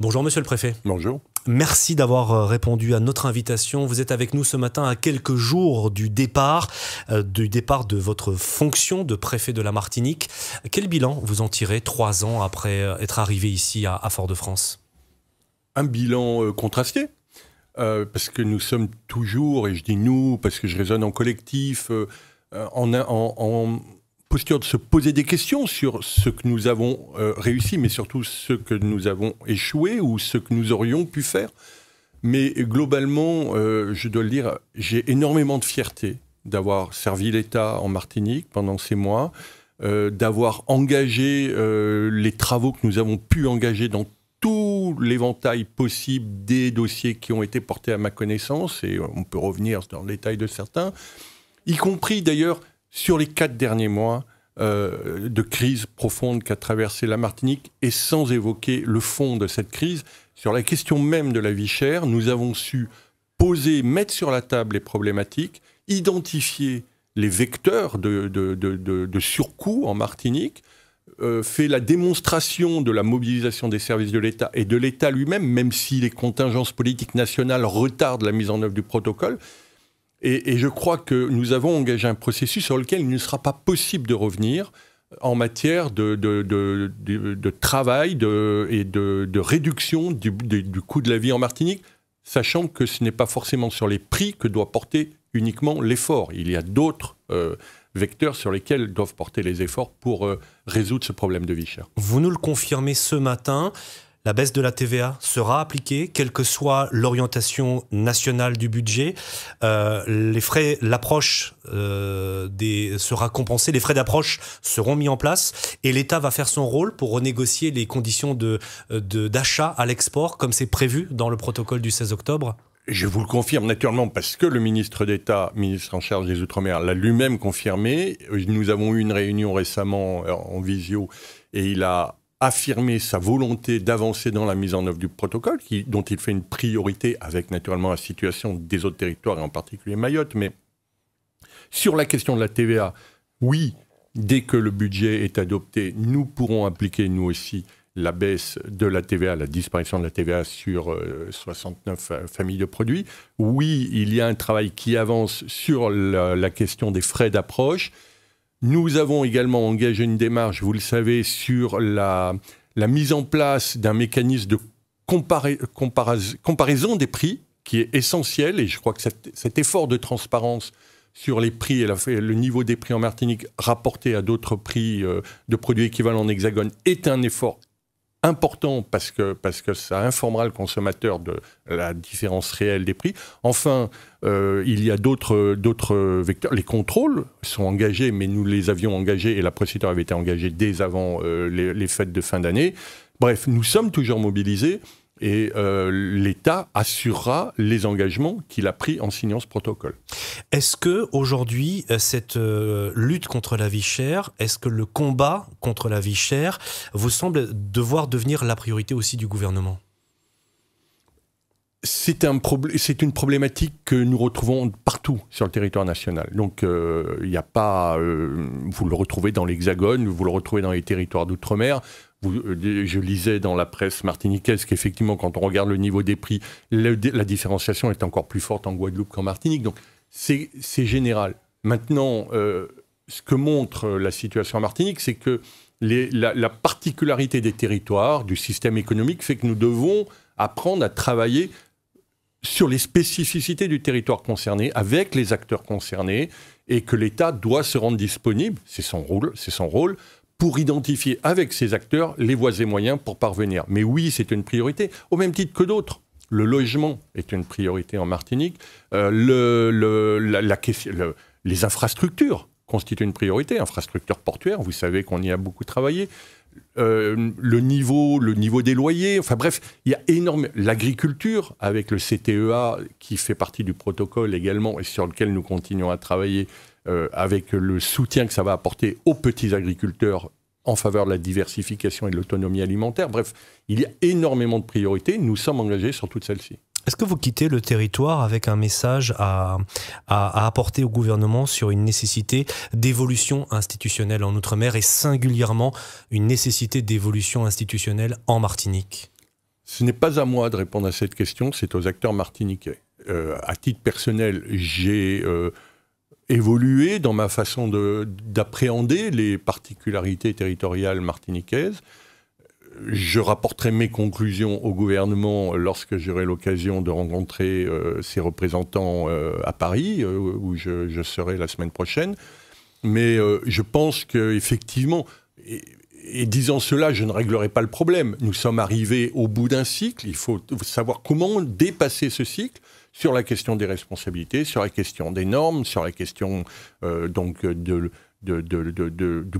Bonjour Monsieur le Préfet. Bonjour. Merci d'avoir répondu à notre invitation. Vous êtes avec nous ce matin à quelques jours du départ de votre fonction de préfet de la Martinique. Quel bilan vous en tirez 3 ans après être arrivé ici à Fort-de-France? Un bilan contrasté, parce que nous sommes toujours, et je dis nous parce que je raisonne en collectif, en posture de se poser des questions sur ce que nous avons réussi, mais surtout ce que nous avons échoué ou ce que nous aurions pu faire. Mais globalement, je dois le dire, j'ai énormément de fierté d'avoir servi l'État en Martinique pendant ces mois, d'avoir engagé les travaux que nous avons pu engager dans tout l'éventail possible des dossiers qui ont été portés à ma connaissance, et on peut revenir dans le détail de certains, y compris d'ailleurs sur les 4 derniers mois de crise profonde qu'a traversé la Martinique, et sans évoquer le fond de cette crise, sur la question même de la vie chère, nous avons su poser, mettre sur la table les problématiques, identifier les vecteurs de surcoût en Martinique, fait la démonstration de la mobilisation des services de l'État et de l'État lui-même, même si les contingences politiques nationales retardent la mise en œuvre du protocole. Et je crois que nous avons engagé un processus sur lequel il ne sera pas possible de revenir en matière de travail et de réduction du coût de la vie en Martinique, sachant que ce n'est pas forcément sur les prix que doit porter uniquement l'effort. Il y a d'autres vecteurs sur lesquels doivent porter les efforts pour résoudre ce problème de vie chère. Vous nous le confirmez ce matin. La baisse de la TVA sera appliquée, quelle que soit l'orientation nationale du budget. L'approche sera compensée, les frais d'approche seront mis en place et l'État va faire son rôle pour renégocier les conditions d'achat à l'export, comme c'est prévu dans le protocole du 16 octobre. Je vous le confirme naturellement parce que le ministre d'État, ministre en charge des Outre-mer, l'a lui-même confirmé. Nous avons eu une réunion récemment en visio et il a affirmé sa volonté d'avancer dans la mise en œuvre du protocole, dont il fait une priorité avec naturellement la situation des autres territoires et en particulier Mayotte. Mais sur la question de la TVA, oui, dès que le budget est adopté, nous pourrons appliquer nous aussi la baisse de la TVA, la disparition de la TVA sur 69 familles de produits. Oui, il y a un travail qui avance sur la question des frais d'approche. Nous avons également engagé une démarche, vous le savez, sur la mise en place d'un mécanisme de comparaison des prix qui est essentiel. Et je crois que cet effort de transparence sur les prix et le niveau des prix en Martinique rapporté à d'autres prix de produits équivalents en hexagone est un effort important parce que ça informera le consommateur de la différence réelle des prix. Enfin, il y a d'autres vecteurs. Les contrôles sont engagés, mais nous les avions engagés et la procédure avait été engagée dès avant les fêtes de fin d'année. Bref, nous sommes toujours mobilisés et l'État assurera les engagements qu'il a pris en signant ce protocole. Est-ce que aujourd'hui, cette lutte contre la vie chère, est-ce que le combat contre la vie chère vous semble devoir devenir la priorité aussi du gouvernement ? C'est une problématique que nous retrouvons partout sur le territoire national. Donc, il n'y a pas... vous le retrouvez dans l'Hexagone, vous le retrouvez dans les territoires d'outre-mer. Je lisais dans la presse martiniquaise qu'effectivement, quand on regarde le niveau des prix, la différenciation est encore plus forte en Guadeloupe qu'en Martinique. Donc, c'est général. Maintenant, ce que montre la situation en Martinique, c'est que la particularité des territoires, du système économique, fait que nous devons apprendre à travailler sur les spécificités du territoire concerné, avec les acteurs concernés, et que l'État doit se rendre disponible, c'est son rôle, pour identifier avec ces acteurs les voies et moyens pour parvenir. Mais oui, c'est une priorité, au même titre que d'autres. Le logement est une priorité en Martinique, les infrastructures constituent une priorité, infrastructures portuaires, vous savez qu'on y a beaucoup travaillé, le niveau des loyers, enfin bref, il y a énormément. L'agriculture, avec le CTEA, qui fait partie du protocole également, et sur lequel nous continuons à travailler, avec le soutien que ça va apporter aux petits agriculteurs en faveur de la diversification et de l'autonomie alimentaire. Bref, il y a énormément de priorités, nous sommes engagés sur toutes celles-ci. Est-ce que vous quittez le territoire avec un message à apporter au gouvernement sur une nécessité d'évolution institutionnelle en Outre-mer et singulièrement une nécessité d'évolution institutionnelle en Martinique ? Ce n'est pas à moi de répondre à cette question, c'est aux acteurs martiniquais. À titre personnel, j'ai évolué dans ma façon d'appréhender les particularités territoriales martiniquaises. Je rapporterai mes conclusions au gouvernement lorsque j'aurai l'occasion de rencontrer ses représentants à Paris, où je serai la semaine prochaine. Mais je pense qu'effectivement, et disant cela, je ne réglerai pas le problème. Nous sommes arrivés au bout d'un cycle. Il faut savoir comment dépasser ce cycle sur la question des responsabilités, sur la question des normes, sur la question donc du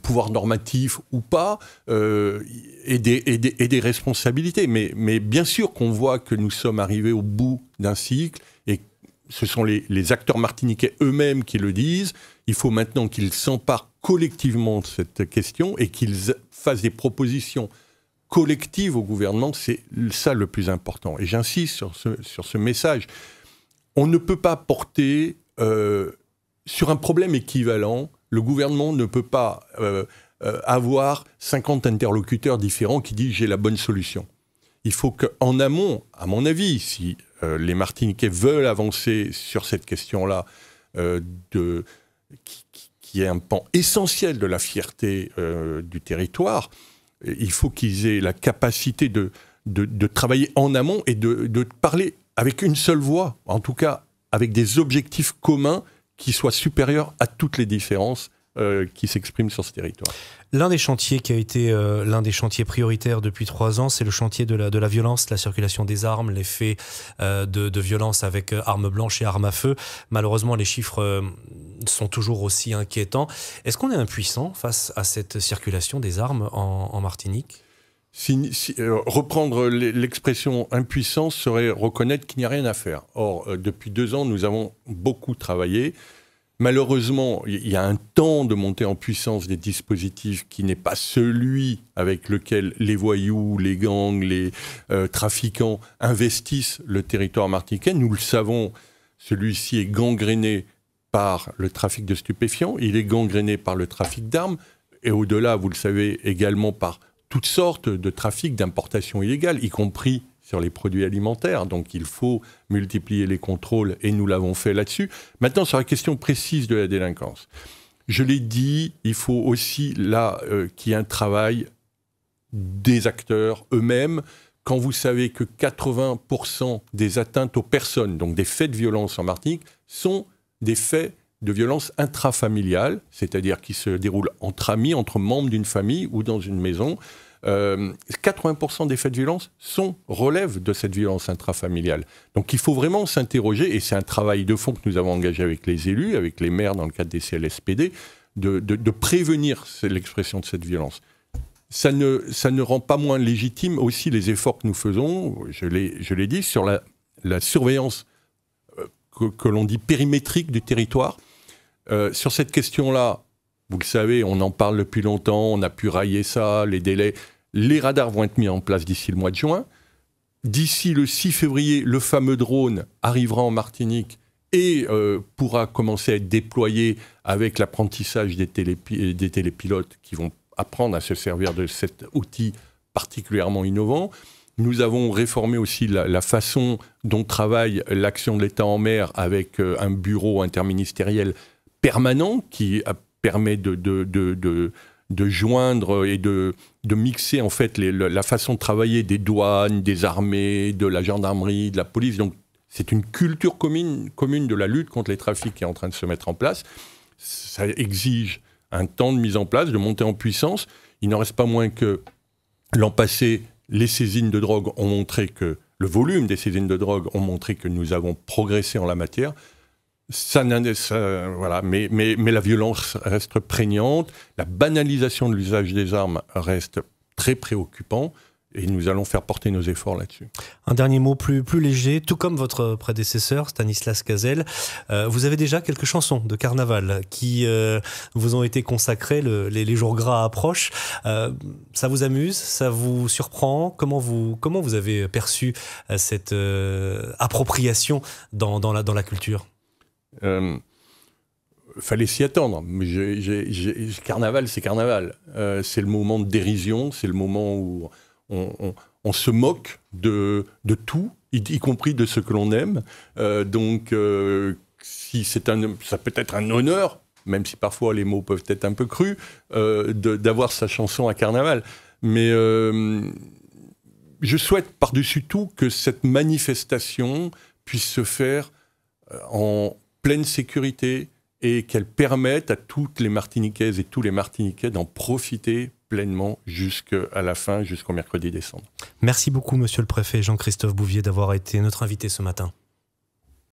pouvoir normatif ou pas, et des responsabilités. Mais bien sûr qu'on voit que nous sommes arrivés au bout d'un cycle, et ce sont les acteurs martiniquais eux-mêmes qui le disent. Il faut maintenant qu'ils s'emparent collectivement de cette question et qu'ils fassent des propositions collectives au gouvernement. C'est ça le plus important. Et j'insiste sur ce message. On ne peut pas porter sur un problème équivalent. Le gouvernement ne peut pas avoir 50 interlocuteurs différents qui disent « j'ai la bonne solution ». Il faut qu'en amont, à mon avis, si les Martiniquais veulent avancer sur cette question-là, qui est un pan essentiel de la fierté du territoire, il faut qu'ils aient la capacité de travailler en amont et de parler avec une seule voix, en tout cas avec des objectifs communs qui soient supérieurs à toutes les différences qui s'expriment sur ce territoire. L'un des chantiers qui a été l'un des chantiers prioritaires depuis 3 ans, c'est le chantier de la violence, la circulation des armes, les faits de violence avec armes blanches et armes à feu. Malheureusement, les chiffres sont toujours aussi inquiétants. Est-ce qu'on est impuissant face à cette circulation des armes en Martinique ? Reprendre l'expression impuissance serait reconnaître qu'il n'y a rien à faire. Or, depuis 2 ans, nous avons beaucoup travaillé. Malheureusement, il y a un temps de montée en puissance des dispositifs qui n'est pas celui avec lequel les voyous, les gangs, les trafiquants investissent le territoire martiniquais. Nous le savons, celui-ci est gangréné par le trafic de stupéfiants, il est gangréné par le trafic d'armes, et au-delà, vous le savez, également par toutes sortes de trafics d'importation illégale, y compris sur les produits alimentaires. Donc il faut multiplier les contrôles, et nous l'avons fait là-dessus. Maintenant, sur la question précise de la délinquance, je l'ai dit, il faut aussi là qu'il y ait un travail des acteurs eux-mêmes. Quand vous savez que 80% des atteintes aux personnes, donc des faits de violence en Martinique, sont des faits de violence intrafamiliale, c'est-à-dire qui se déroulent entre amis, entre membres d'une famille ou dans une maison. 80% des faits de violence relèvent de cette violence intrafamiliale. Donc il faut vraiment s'interroger, et c'est un travail de fond que nous avons engagé avec les élus, avec les maires dans le cadre des CLSPD, de prévenir l'expression de cette violence. Ça ne rend pas moins légitime aussi les efforts que nous faisons, je l'ai dit, sur la surveillance que l'on dit périmétrique du territoire. Sur cette question-là, vous le savez, on en parle depuis longtemps, on a pu railler ça, les délais. Les radars vont être mis en place d'ici le mois de juin. D'ici le 6 février, le fameux drone arrivera en Martinique et pourra commencer à être déployé avec l'apprentissage des télépilotes qui vont apprendre à se servir de cet outil particulièrement innovant. Nous avons réformé aussi la façon dont travaille l'action de l'État en mer avec un bureau interministériel permanent qui permet de joindre et de mixer en fait la façon de travailler des douanes, des armées, de la gendarmerie, de la police. Donc c'est une culture commune de la lutte contre les trafics qui est en train de se mettre en place. Ça exige un temps de mise en place, de montée en puissance. Il n'en reste pas moins que l'an passé, les saisines de drogue ont montré que le volume des saisines de drogue ont montré que nous avons progressé en la matière. Voilà. Mais la violence reste prégnante, la banalisation de l'usage des armes reste très préoccupant, et nous allons faire porter nos efforts là-dessus. Un dernier mot plus léger, tout comme votre prédécesseur, Stanislas Cazel, vous avez déjà quelques chansons de carnaval qui vous ont été consacrées, les jours gras approchent. Ça vous amuse, ça vous surprend? Comment vous avez perçu cette appropriation dans la culture? Fallait s'y attendre. Mais carnaval, c'est carnaval. C'est le moment de dérision, c'est le moment où on se moque de tout, y compris de ce que l'on aime. Si ça peut être un honneur, même si parfois les mots peuvent être un peu crus, d'avoir sa chanson à Carnaval. Mais je souhaite par-dessus tout que cette manifestation puisse se faire en pleine sécurité et qu'elle permette à toutes les Martiniquaises et tous les Martiniquais d'en profiter pleinement jusqu'à la fin, jusqu'au mercredi décembre. Merci beaucoup, monsieur le préfet Jean-Christophe Bouvier, d'avoir été notre invité ce matin.